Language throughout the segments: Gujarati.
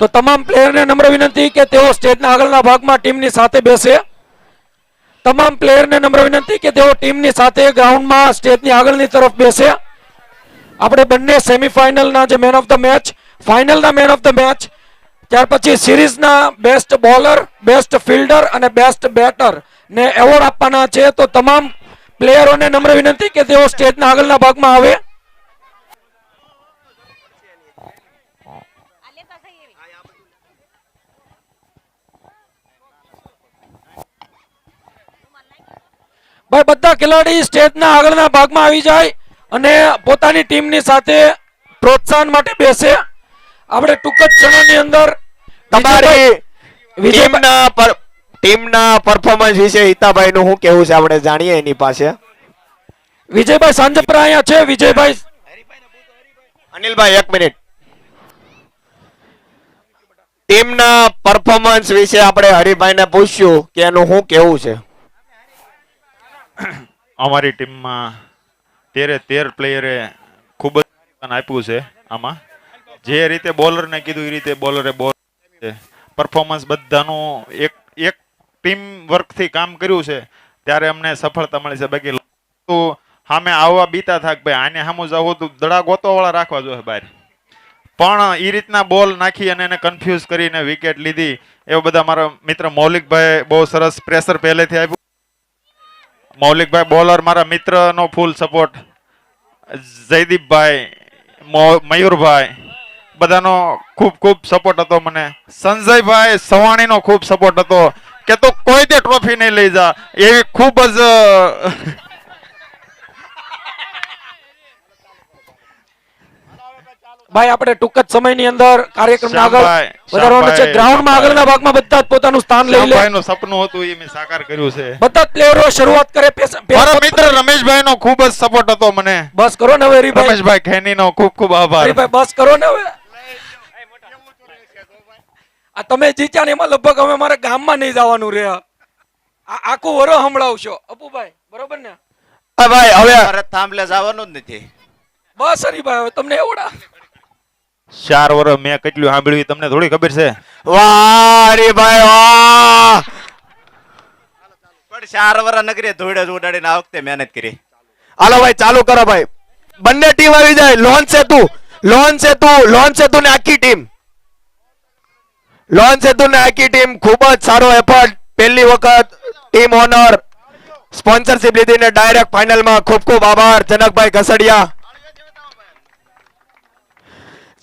તો તમામ પ્લેયરને નમ્ર વિનંતી કે તેઓ સ્ટેજના આગળના ભાગમાં ટીમની સાથે બેસે. તમામ પ્લેયરને નમ્ર વિનંતી કે તેઓ ટીમની સાથે ગ્રાઉન્ડમાં સ્ટેજની આગળની તરફ બેસે. આપણે બંને સેમીફાઇનલના જે મેન ઓફ ધ મેચ, ફાઇનલના મેન ઓફ ધ મેચ, ત્યાર પછી સિરીઝના બેસ્ટ બોલર, બેસ્ટ ફિલ્ડર અને બેસ્ટ બેટર ને એવોર્ડ આપવાના છે. તો તમામ પ્લેયરોને નમ્ર વિનંતી કે તેઓ સ્ટેજના આગળના ભાગમાં આવે. ભાઈ બધા ખેલાડી સ્ટેજના આગળના ભાગમાં આવી જાય અને પોતાની ટીમની સાથે પ્રોત્સાહન માટે બેસે. આપણે ટૂંક જ ક્ષણોની અંદર તમારી ટીમના પરફોર્મન્સ વિશે હિતાભાઈ નું શું કેવું છે આપણે જાણીએ એની પાસે. વિજયભાઈ સાંજપરા અહીંયા છે. વિજયભાઈ, અનિલભાઈ 1 મિનિટ. ટીમના પરફોર્મન્સ વિશે આપણે હરિભાઈને પૂછ્યું કે એનું શું કેવું છે. અમારી ટીમમાં 13 પ્લેયરે ખૂબ જ આપ્યું છે. આમાં જે રીતે બોલરને કીધું એ રીતે બોલરે બોલ પરફોર્મન્સ બધાનું એક ટીમ વર્કથી કામ કર્યું છે ત્યારે અમને સફળતા મળી છે. બાકી સામે આવવા બીતા થાક ભાઈ આને સામું જવું તો દડા ગોતોવાળા રાખવા જોઈએ બહાર, પણ એ રીતના બોલ નાખી અને એને કન્ફ્યુઝ કરીને વિકેટ લીધી. એવા બધા મારા મિત્ર મૌલિકભાઈ બહુ સરસ પ્રેશર પહેલેથી આપ્યું. મૌલિકભાઈ બોલર મારા મિત્રનો ફૂલ સપોર્ટ, જયદીપભાઈ, મયુરભાઈ બધાનો ખૂબ ખૂબ સપોર્ટ હતો મને. સંજયભાઈ સવાણીનો ખૂબ સપોર્ટ હતો કે તું કોઈ તે ટ્રોફી નહીં લઈ જા, એવી ખૂબ જ ભાઈ આપણે ટૂંક જ સમયની અંદર કાર્યક્રમના આગળ વધારવાનો છે. ગ્રાઉન્ડમાં આગળના ભાગમાં બધા જ પોતાનું સ્થાન લઈ લે. શ્યામભાઈનું સપનું હતું એ મેં સાકાર કર્યું છે. બધા જ પ્લેયરો શરૂઆત કરે. મારા મિત્ર રમેશભાઈનો ખૂબ જ સપોર્ટ હતો મને. બસ કરો ને હવે હરીભાઈ. રમેશભાઈ ખેનીનો ખૂબ ખૂબ આભાર. હરીભાઈ બસ કરો ને હવે. આ તમે જીત્યા ને એમાં લગભગ અમે મારા ગામમાં નહીં જવાનું રે. આખું વરો સંભળાવશો અપુભાઈ, બરોબર ને? ભાઈ હવે થાંભલે જવાનું જ નથી. બસ હરીભાઈ હવે તમને એવડા 4 વર્ષ મેં કેટલું સાંભળ્યું ઈ તમને થોડી ખબર છે? વાહ હરીભાઈ વાહ. પણ 4 વર્ષ નગરી ધોળે જ ઉડાડીને આ વખતે મહેનત કરી. હાલો ભાઈ ચાલુ કરો ભાઈ. બંને ટીમ આવી જાય. લોન સેતુ ને આખી ટીમ. લોન સેતુ ને આખી ટીમ ખૂબ જ સારો એફર્ટ. પહેલી વખત ટીમ ઓનર સ્પોન્સરશિપ લીધીને ડાયરેક્ટ ફાઇનલમાં. ખૂબ ખૂબ આભાર જનકભાઈ ઘસડિયા.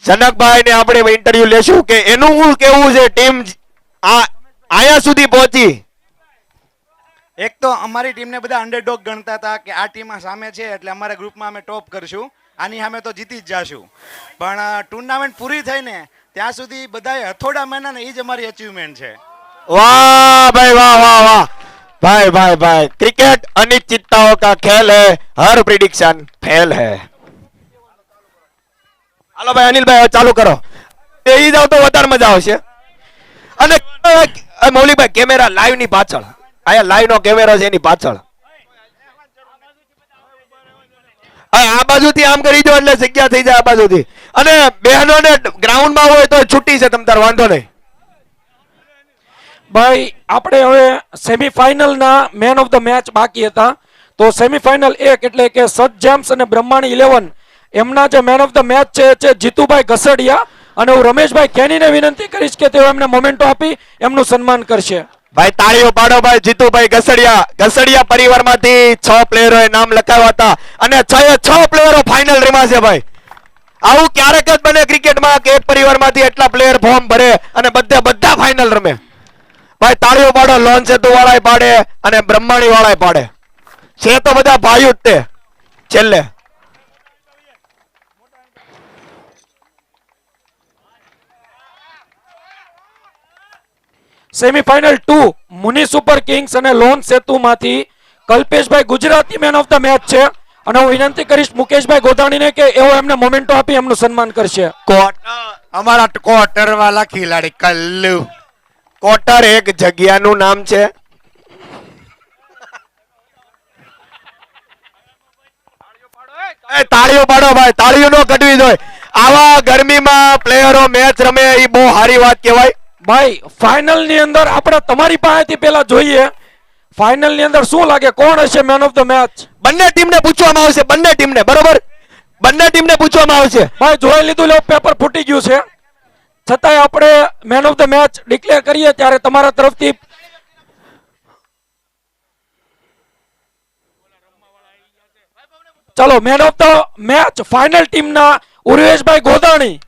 જનકભાઈ ને આપણે ઇન્ટરવ્યુ લેશું કે એનું શું કેવું છે ટીમ આયા સુધી પહોંચી. એક તો અમારી ટીમને બધા અંડરડોગ ગણતા હતા કે આ ટીમ સામે છે એટલે અમારા ગ્રુપમાં અમે ટોપ કરશું, આની સામે તો જીતી જ જાશું. પણ ટુર્નામેન્ટ પૂરી થઈને ત્યાં સુધી બધાએ હથોડા માન્યા ને એ જ અમારી અચીવમેન્ટ છે. વાહ ભાઈ વાહ વાહ વાહ. भाई भाई भाई क्रिकेट अनिश्चितताओं का खेल है, हर प्रिडिक्शन फेल है. હાલો ભાઈ અનિલભાઈ હવે ચાલુ કરો. એ જાવ તો વધારે મજા આવશે. અને મૌલિકભાઈ કેમેરા લાઈવ ની પાછળ, આયા લાઈવ નો કેમેરો છે એની પાછળ. આ બાજુથી આમ કરી દો એટલે જગ્યા થઈ જાય આ બાજુથી. અને બહેનો ને ગ્રાઉન્ડ માં હોય તો છૂટી છે, તમ તાર વાંધો નહીં. ભાઈ આપણે હવે સેમીફાઇનલ ના મેન ઓફ ધ મેચ બાકી હતા. તો સેમીફાઇનલ 1 એટલે કે સત જેમ્સ અને બ્રહ્માણી 11 એમના જે મેન ઓફ ધ મેચ છે જીતુભાઈ ઘસડિયા. અને હું રમેશભાઈ કેનીને વિનંતી કરીશ કે તેઓ એમને મોમેન્ટો આપી એમનું સન્માન કરશે. ભાઈ તાળીઓ પાડો ભાઈ જીતુભાઈ ઘસડિયા. ઘસડિયા પરિવારમાંથી 6 પ્લેયરોએ નામ લખાવ્યા હતા અને 6 પ્લેયરો ફાઇનલ રમ્યા છે ભાઈ. આવું ક્યારેક જ બને ક્રિકેટમાં કે એક પરિવારમાંથી એટલા પ્લેયર ફોર્મ ભરે અને બધા ફાઇનલ રમે. ભાઈ તાળીઓ પાડો. લોન સેતુ વાળાએ પાડે અને બ્રહ્માણી વાળાએ પાડે. છે તો બધા ભાઈઓ જ તે છેલ્લે. સેમીફાઇનલ 2 મુનિ સુપર કિંગ્સ અને લોન સેતુ માંથી કલ્પેશભાઈ Gujarati man of the match છે. અને હું વિનંતી કરીશ મુકેશભાઈ ગોધાણીને કે એઓ એમને મોમેન્ટો આપી એમનું સન્માન કરશે. અમારા ક્વાર્ટર વાળા ખિલાડી કલ્લુ. કોટર એક જગ્યાનું નામ છે. તાળીઓ પાડો ભાઈ. તાળીઓ નો કટવી જોઈએ. આવા ગરમીમાં પ્લેયરો મેચ રમે એ બહુ સારી વાત કહેવાય. ભાઈ ફાઇનલ ની અંદર આપણે તમારી પાસેથી પેલા જોઈએ ફાઇનલ ની અંદર શું લાગે કોણ હશે મેન ઓફ ધ મેચ. બંને ટીમને પૂછવામાં આવશે. બંને ટીમને બરોબર. બંને ટીમને પૂછવામાં આવશે. ભાઈ જોઈ લીધું લે પેપર ફૂટી ગયું છે છતાંય આપણે main of the match declare કરીએ ત્યારે તમારા તરફથી ચલો main of the match final ટીમના ઉર્વેશભાઈ ગોદાણી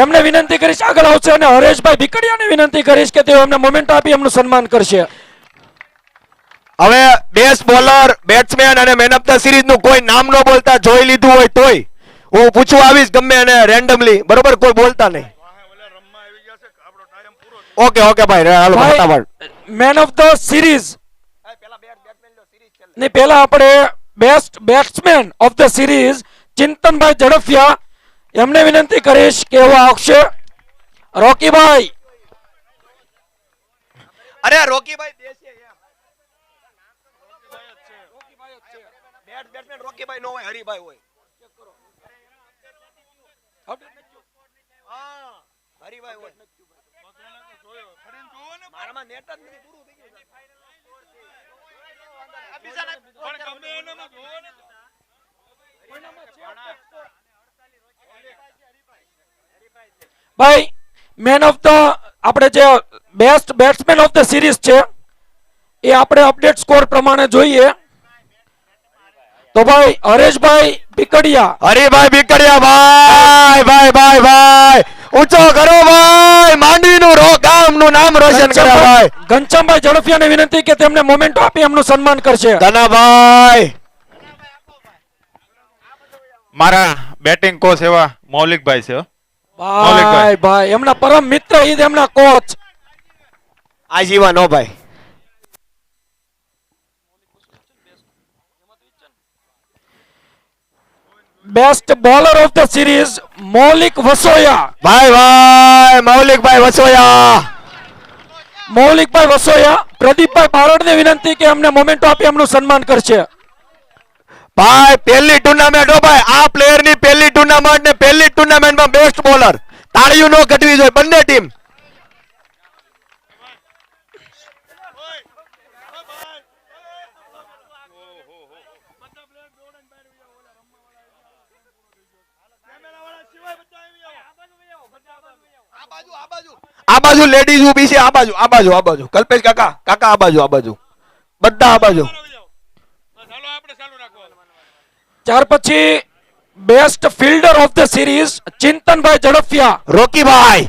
એમને વિનંતી કરીશ આગળ આવશે અને હરેશભાઈ ભીકડિયાને વિનંતી કરીશ કે તેઓ એમને મોમેન્ટ આપી એમનું સન્માન કરશે. હવે બેસ્ટ બોલર, બેટ્સમેન અને મેન ઓફ ધ સિરીઝ નું કોઈ નામ ન બોલતા જોઈ લીધું હોય તોય હું પૂછવા આવીશ ગમે અને રેન્ડમલી બરોબર. કોઈ બોલતા નહીં. ઓકે ઓકે ભાઈ હાલો ફટાફટ. મેન ઓફ ધ સિરીઝ ને પહેલા આપણે best batsman of the series ચિંતનભાઈ ઝડફિયા એમને વિનંતી કરીશ કે એવો આવશે. રોકીભાઈ. અરે રોકીભાઈ દેશે એમ. બેટ્સમેન રોકીભાઈ નો હોય, હરીભાઈ હોય. હરીભાઈ હોય. મારામાં નેટ જ નથી પૂરું થઈ ગયું. ભાઈ મેન ઓફ ધ આપણે જે best batsman of the series છે એ આપણે અપડેટ સ્કોર પ્રમાણે જોઈએ તો ભાઈ હરેશભાઈ ભીકડિયા. હરીભાઈ ભીકડિયા ભાઈ ભાઈ ભાઈ ભાઈ ઊંચો કરો ભાઈ. માંડવીનું ગામનું નામ રોશન કરો ભાઈ. ઘનશ્યામભાઈ ઝડફિયાને વિનંતી કે તેમને મોમેન્ટો આપી એમનું સન્માન કરશે. ધનાભાઈ. મારા બેટિંગ કોચ એવા મૌલિકભાઈ છે. ભાઈ ભાઈ એમના પરમ મિત્ર ઈદ એમના કોચ આજીવન હો ભાઈ. Best bowler of the series Maulik Vasoya. ભાઈ ભાઈ મૌલિકભાઈ વસોયા. મૌલિકભાઈ વસોયા પ્રદીપભાઈ બારડને વિનંતી કે એમને મોમેન્ટો આપી એમનું સન્માન કરશે. ભાઈ પહેલી ટુર્નામેન્ટ હો ભાઈ, આ પ્લેયર ની પહેલી ટુર્નામેન્ટ ને પહેલી ટુર્નામેન્ટમાં બેસ્ટ બોલર. તાળીઓ નો ઘટવી જોઈએ બંને ટીમ. આ બાજુ લેડીઝ ઊભી છે, આ બાજુ કલ્પેશ કાકા કાકા આ બાજુ બધા આ બાજુ. ત્યાર પછી best fielder of the series ચિંતનભાઈ ઝડફિયા. રોકીભાઈ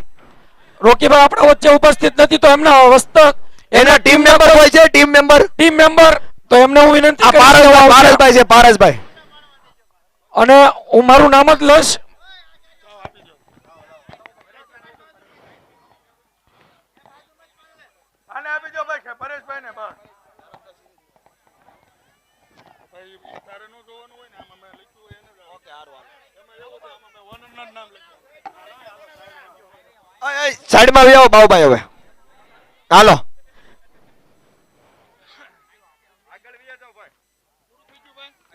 આપણા વચ્ચે ઉપસ્થિત નથી તો એમના હસ્તક એના ટીમ મેમ્બર હોય છે, ટીમ મેમ્બર તો એમને હું વિનંતી આ કરીશ કે આવશે. પારસભાઈ છે, પારસભાઈ. અને હું મારું નામ જ લઈશ. સાઈડમાં આવી આવો બાબુભાઈ. હવે હાલો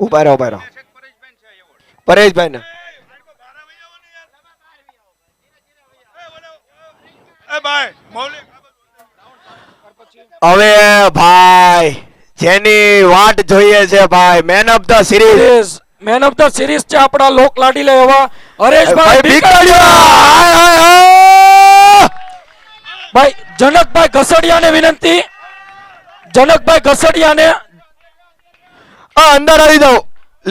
ઉભા રહો પરેશભાઈ ને હવે ભાઈ જેની વાટ જોઈએ છે ભાઈ, main of the series, main of the series છે આપણા લોક લાડીલા એવા હરેશભાઈ ભાઈ જનકભાઈ ઘસડિયાને વિનંતી, અંદર આવી જાઓ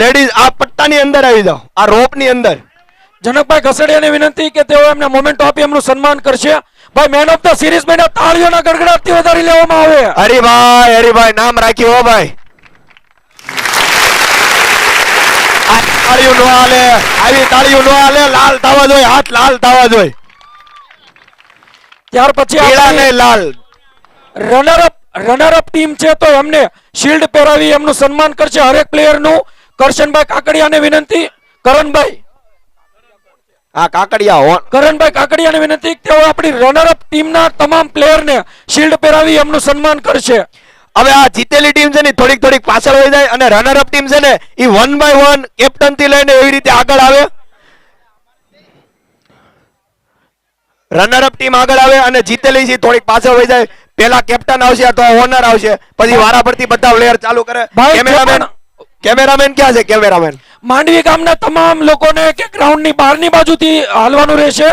લેડીઝ, આ પટ્ટાની અંદર આવી જાઓ, આ રોપ ની અંદર. જનકભાઈ ઘસડિયાને વિનંતી કે તેઓ એમને મોમેન્ટ આપી એમનું સન્માન કરશે. ભાઈ મેન ઓફ ધ સિરીઝ ભાઈ તાળીઓના ગડગડાટથી વધારી લેવામાં આવે. હરિભાઈ નામ રાખ્યું હો ભાઈ. આ તાળીઓ નો હાલે, આવી તાળીઓ નો હાલે, લાલ થવા જોઈએ, હાથ લાલ થવા જોઈએ. ત્યાર પછી પીળા ને લાલ. રનર અપ ટીમ છે તો એમને શિલ્ડ પહેરાવી એમનું સન્માન કરશે હરેક પ્લેયર નું. કરશનભાઈ કાકડિયાને વિનંતી, કરણભાઈ કાકડિયાને વિનંતી તેઓ આપણી રનર અપ ટીમના તમામ પ્લેયરને શિલ્ડ પહેરાવી એમનું સન્માન કરશે. હવે આ જીતેલી ટીમ છે ને થોડીક પાછળ વહી જાય અને રનર અપ ટીમ છે ને એ 1 by 1 કેપ્ટન થી લઈને એવી રીતે આગળ આવે. રનર અપ ટીમ આગળ આવે અને જીતેલી છે થોડીક પાછળ વહી જાય. પેલા કેપ્ટન આવશે તો ઓનર આવશે, પછી વારા પરથી બધા પ્લેયર ચાલુ કરે. કેમેરામેન ક્યાં છે? કેમેરામેન માંડવી ગામના તમામ લોકોને કે ગ્રાઉન્ડની બહારની બાજુથી હાલવાનું રહેશે.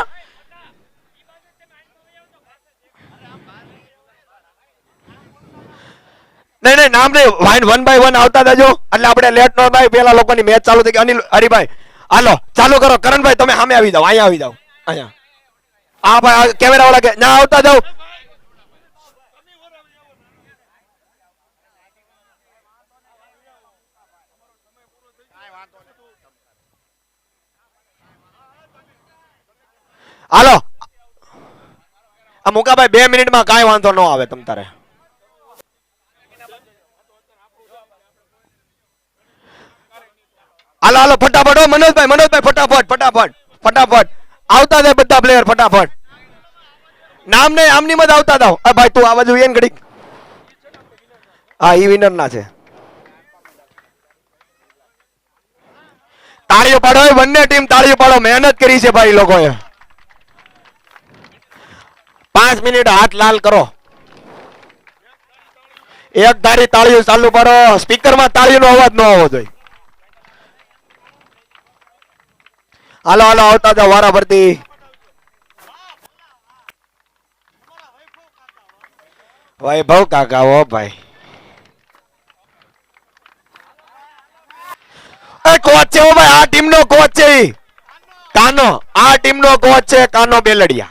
નહીં નામ નહીં, 1 by 1 આવતા જજો એટલે આપણે લેટ નો થાય. પેલા લોકોની મેચ ચાલુ થઈ ગઈ. અનિલ હરિભાઈ હાલો ચાલુ કરો. કરણભાઈ તમે સામે આવી જાઓ, અહીંયા આવી જાઓ, અહીંયા. હા ભાઈ કેમેરા વાળા કે ના આવતા જાઓ. હાલો આ મુકાભાઈ 2 મિનિટમાં કાંઈ વાંધો ન આવે તમ તારે. હાલો ફટાફટ હો મનોજભાઈ ફટાફટ આવતા જાય બધા પ્લેયર ફટાફટ. નામ નહીં આમની મત આવતા જાવ. ભાઈ તું આ બાજુ એન ઘડીક. હા ઈ વિનર ના છે. તાળીઓ પાડો બંને ટીમ, તાળીઓ પાડો. મહેનત કરી છે ભાઈ લોકોએ. 5 મિનિટ હાથ લાલ કરો. એક ધારી તાળીઓ ચાલુ કરો. સ્પીકરમાં તાળીનો અવાજ ન આવવો જોઈએ. હાલો આવતા જાઓ વારા પરથી. વૈભવ કાકા હો ભાઈ. કોચ છે હો ભાઈ, આ ટીમ નો કોચ છે કાનો. આ ટીમ નો કોચ છે કાનો બેલડિયા.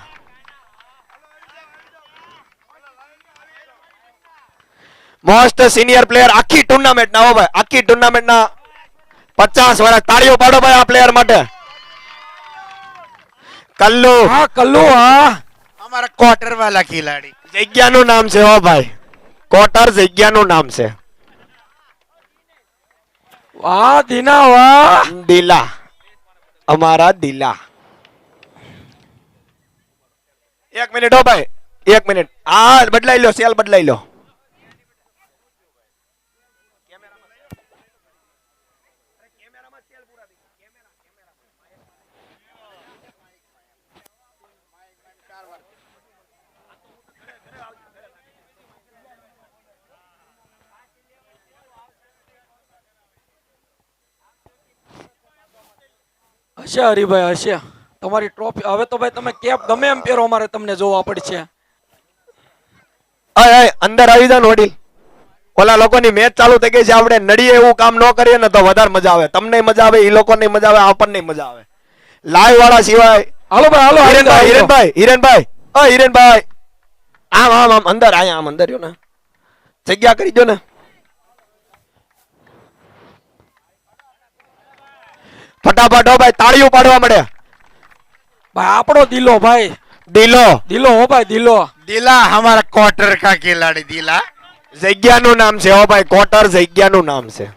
મોસ્ટ સિનિયર પ્લેયર આખી ટુર્નામેન્ટ ના હો ભાઈ, આખી ટુર્નામેન્ટ ના 50 વર્ષ. તાળીઓ પાડો ભાઈ આ પ્લેયર માટે. કલ્લુ અમારા ક્વાર્ટર વાળા ખિલાડી. જગ્યાનું નામ છે હો ભાઈ, ક્વાર્ટર જગ્યાનું નામ છે. વાહ દીના વાહ. દિલા અમારા દિલા. 1 મિનિટ હો ભાઈ, 1 મિનિટ. હા બદલાઈ લો, સેલ બદલાઈ લો. હશે હરિભાઈ હશે. તમારી ટ્રોફી હવે તો ભાઈ તમે કેપ ગમે એમ પહેરો અમારે તમને જોવા પડશે. અય અય અંદર આવી જાવ ને વડીલ. ઓલા લોકોની મેચ ચાલુ થઈ ગઈ છે, આપણે નડીએ એવું કામ ન કરીએ ને તો વધારે મજા આવે. તમને મજા આવે, ઈ લોકોને મજા આવે, આપણને મજા આવે. લાઈવ વાળા સિવાય. હાલો ભાઈ હાલો હિરેનભાઈ હિરેનભાઈ હિરેનભાઈ ઓ હિરેનભાઈ આમ આમ આમ અંદર આયા આમ અંદર રહ્યો ને જગ્યા કરી દો ને. ફટાફટ હો ભાઈ, તાળીઓ પાડવા મળે. ભાઈ આપણો દિલો ભાઈ, દિલો દિલો હો ભાઈ દિલો. दिला हमारा क्वार्टर का खिलाड़ी दिला. જગ્યાનું નામ છે હો ભાઈ, કોટર જગ્યાનું નામ છે.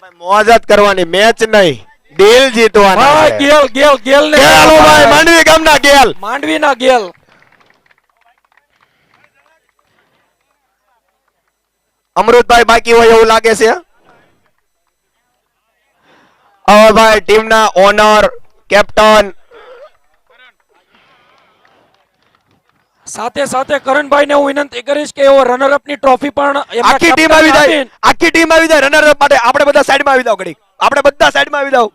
ભાઈ મોજ જ કરવાની, મેચ નહીં, દિલ જીતવાના ભાઈ છે. ગેલ ગેલ ગેલ ને ગેલ હો ભાઈ, માંડવી ગામના ગેલ. માંડવીના ગેલ. અમૃતભાઈ બાકી હોય એવું લાગે છે. હવે ભાઈ ટીમના ઓનર, કેપ્ટન, સાથે સાથે કરણભાઈ ને હું વિનંતી કરીશ કે એવો રનર અપ ની ટ્રોફી પણ એમના આખી ટીમ captain આવી જાય, આપીને- આખી ટીમ આવી જાય રનર અપ માટે. આપણે બધા સાઈડમાં આવી જાવ ઘડીક, આપણે બધા સાઈડમાં આવી જાવ.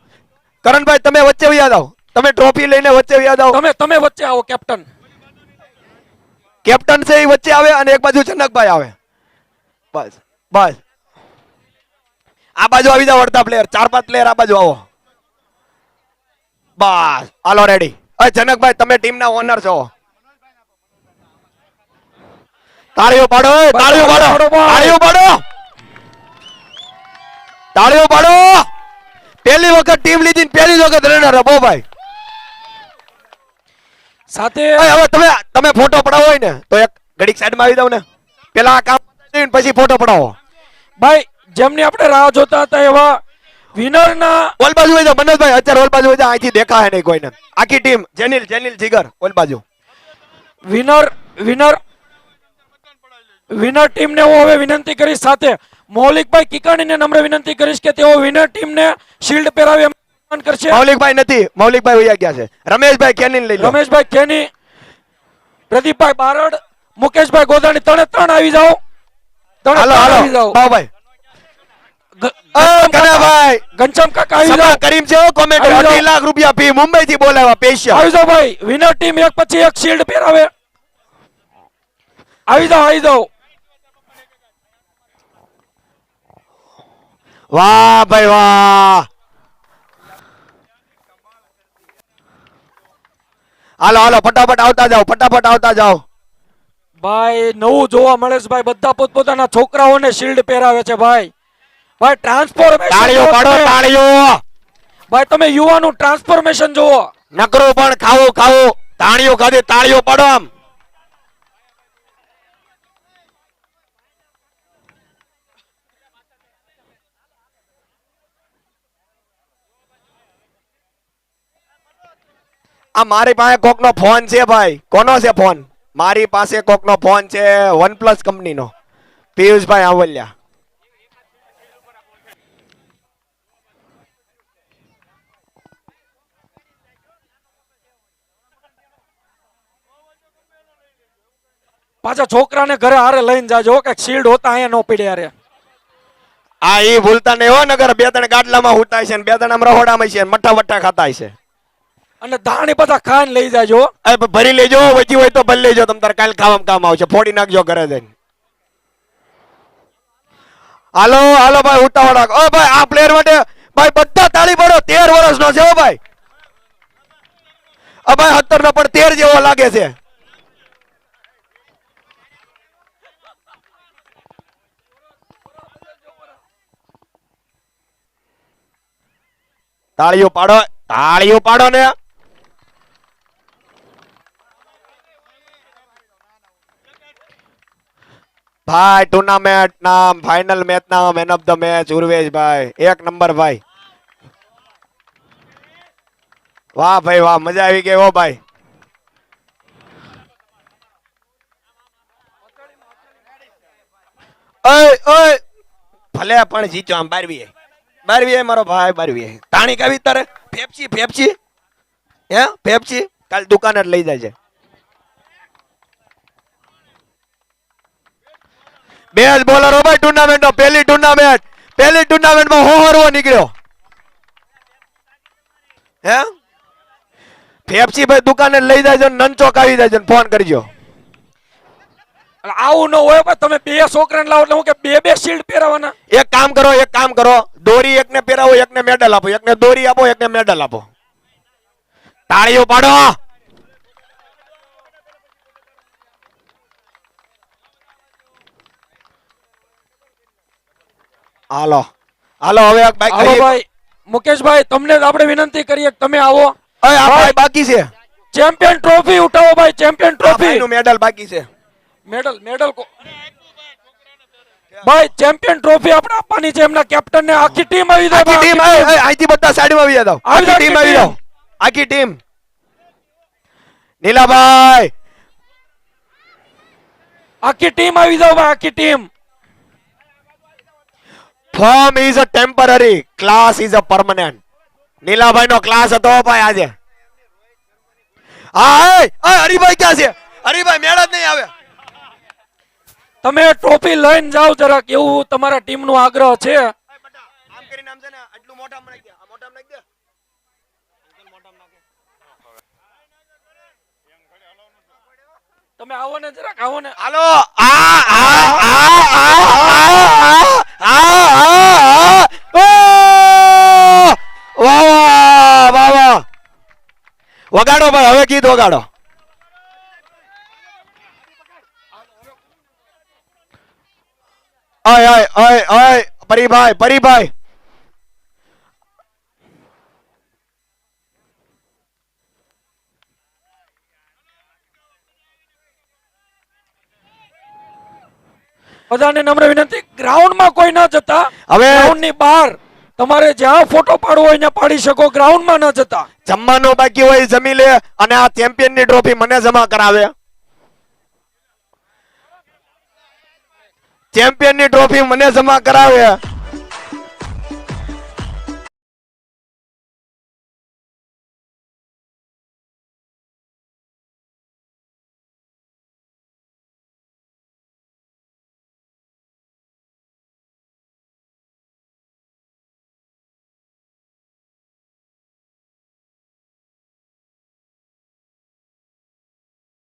કરણભાઈ તમે વચ્ચે વયા જાવ, તમે ટ્રોફી લઈને વચ્ચે વયા જાવ. તમે તમે વચ્ચે આવો કેપ્ટન. કેપ્ટન છે એ વચ્ચે આવે અને એક બાજુ જનકભાઈ આવે. બસ બસ આ બાજુ આવી જાવ, અડધા પ્લેયર, 4-5 પ્લેયર આ બાજુ આવો. બસ હાલો રેડી. અરે જનકભાઈ તમે ટીમના ઓનર છો. તાળીઓ પાડો, ઓય, તાળીઓ પાડો, તાળીઓ પાડો, તાળીઓ પાડો. પહેલી વખત ટીમ લીધી ને પહેલી વખત રનર અપ. ભાઈ સાથે ઓય, હવે તમે તમે ફોટો પડાવો હોય ને તો એક ઘડીક સાઈડમાં આવી જાવ ને, પેલા આ કામ પતાવી ને પછી ફોટો પડાવો. ભાઈ જેમની આપણે રાહ જોતા હતા એવા વિનર ના ઓલ બાજુ વઈ જાવ મનોજભાઈ, અત્યારે ઓલ બાજુ વઈ જાવ, અહીંથી દેખાય નહીં કોઈને. આખી ટીમ જેનિલ જેનિલ જીગર ઓલ બાજુ. વિનર વિનર વિનર ટીમ ને હું હવે વિનંતી કરીશ, સાથે મૌલિકભાઈ કિકાણીને નમ્ર વિનંતી કરીશ કે તેઓ વિનર ટીમ ને શિલ્ડ પહેરાવી સન્માન કરશે. મૌલિકભાઈ નથી, મૌલિકભાઈ વયા ગયા છે. રમેશભાઈ કેનિલ લઈ લો. રમેશભાઈ ખેની, પ્રદીપભાઈ બારડ, મુકેશભાઈ ગોધાણી, ત્રણે આવી જાઓ. ત્રણે હાલો હાલો આવી જાઓ. ભાઈ કનાભાઈ ઘનશ્યામ કાકા આવી સભા જાઓ. કરીમ છે કોમેન્ટ. આવી જાઓ. 2 લાખ રૂપિયા ફી મુંબઈ થી બોલાવ્યા સ્પેશિયલ. આવી જાઓ ભાઈ, વિનર ટીમ એક પછી એક શિલ્ડ પહેરાવે. આવી જાઓ આવી જાઓ. વાહ ભાઈ વાહ. હાલો હાલો ફટાફટ આવતા જાઓ, ફટાફટ આવતા જાઓ. ભાઈ નવું જોવા મળે છે ભાઈ, બધા પોતપોતાના છોકરાઓને શિલ્ડ પહેરાવે છે ભાઈ. ભાઈ ટ્રાન્સફોર્મેશન તાળીઓ પાડો, તાળીઓ. ભાઈ તમે યુવાનું ટ્રાન્સફોર્મેશન જુઓ. નકરો પણ ખાવું ખાવું, તાળીઓ ખાધી, તાળીઓ પાડો આમ. આ મારી પાસે કોકનો ફોન છે ભાઈ. કોનો છે ફોન? મારી પાસે કોકનો ફોન છે OnePlus કંપનીનો, પિયુષભાઈ આવલિયા. પાછા છોકરાને ઘરે હારે લઈને જાજો કે શિલ્ડ હોતા અહીંયા નો પડે હારે. આ ઈ ભૂલતા નહીં હો, નગર 2-3 ગાડલામાં હુતાય છે ને 2-3 આમ રહોડામાં છે, મઠ્ઠા વઠ્ઠા ખાતા છે. અને દાણી બધા ખાઈને લઈ જાજો. ભરી લેજો, વચી હોય તો ભરી લેજો, તમ તાર કાલ ખાવામાં કામ આવશે. ફોડી નાખજો ઘરે જઈને. હાલો હાલો ભાઈ ઉતાવળ રાખ. ઓ ભાઈ આ પ્લેયર માટે ભાઈ બધા તાળી પાડો. 13 વર્ષનો છે હો ભાઈ. ભાઈ 17 નો પણ 13 જેવો લાગે છે. તાળીઓ પાડો, તાળીઓ પાડો ને. ભાઈ ટુર્નામેન્ટ નામ, ફાઇનલ મેચ ના મેન ઓફ ધ મેચ ઉર્વેશભાઈ, 1 નંબર ભાઈ. વાહ ભાઈ વાહ, મજા આવી ગઈ હો ભાઈ. ઓય ઓય ભલે પણ જીતો આમ 12 મારો ભાઈ 12 તાણી કાવી તારે ફેફસી ફેફસી હે ફેફસી કાલ દુકાને જ લઈ જાય છે. બે જ બોલર હો ભાઈ ટુર્નામેન્ટ નો. પહેલી ટુર્નામેન્ટ માં હોહરવો નીકળ્યો. હે ફેફસી ભાઈ દુકાને લઈ જાય નનચોક આવી જાય ફોન કરજો. એટલે આવું ન હોય પણ તમે બે છોકરાને લાવો એટલે હું કે બે શિલ્ડ પહેરાવાના. એક કામ કરો દોરી એકને પહેરાવો એકને મેડલ આપો, એકને દોરી આપો એકને મેડલ આપો. તાળીઓ પાડો. હાલો હવે એક બાઈક આવો ભાઈ મુકેશભાઈ, તમને જ આપણે વિનંતી કરીએ કે તમે આવો. ઓય આ ભાઈ બાકી છે. ચેમ્પિયન ટ્રોફી ઉઠાવો ભાઈ, ચેમ્પિયન આ ટ્રોફી. ભાઈનું મેડલ બાકી છે. મેડલ ભાઈ ચેમ્પિયન ટ્રોફી આપણે આપવાની છે એમના કેપ્ટન ને. આખી ટીમ આવી જાય આખી ટીમ અહીંથી બધા સાઈડમાં આવી જાવ. આવી આખી ટીમ જાઓ, આવી જાવ. આખી ટીમ. નીલાભાઈ આખી ટીમ આવી જાવ ભાઈ, આખી team. Form is a temporary, class is a permanent. નીલાભાઈ નો ક્લાસ હતો ભાઈ આજે. હા હરિભાઈ ક્યાં છે? હરિભાઈ મેળ જ નહીં આવે. તમે ટ્રોફી લઈને જાઓ જરાક, એવું તમારા ટીમ નો આગ્રહ છે. આમ કરીને આમ છે ને આટલું મોઢામાં નાખી દે. આ મોઢામાં નાખી દે. તમે આવો ને જરાક, આવો ને. હાલો વાહ વગાડો ભાઈ, હવે ગીત વગાડો. ઓય પરીભાઈ બધાને નમ્ર વિનંતી, ગ્રાઉન્ડમાં કોઈ ન જતા. હવે ગ્રાઉન્ડ ની બહાર તમારે જ્યાં ફોટો પાડવો હોય ત્યાં પાડી શકો, ગ્રાઉન્ડમાં ન જતા. જમવાનું બાકી હોય એ જમી લે અને આ ચેમ્પિયન ની ટ્રોફી મને જમા કરાવે. ચેમ્પિયન ની ટ્રોફી મને જમા કરાવે.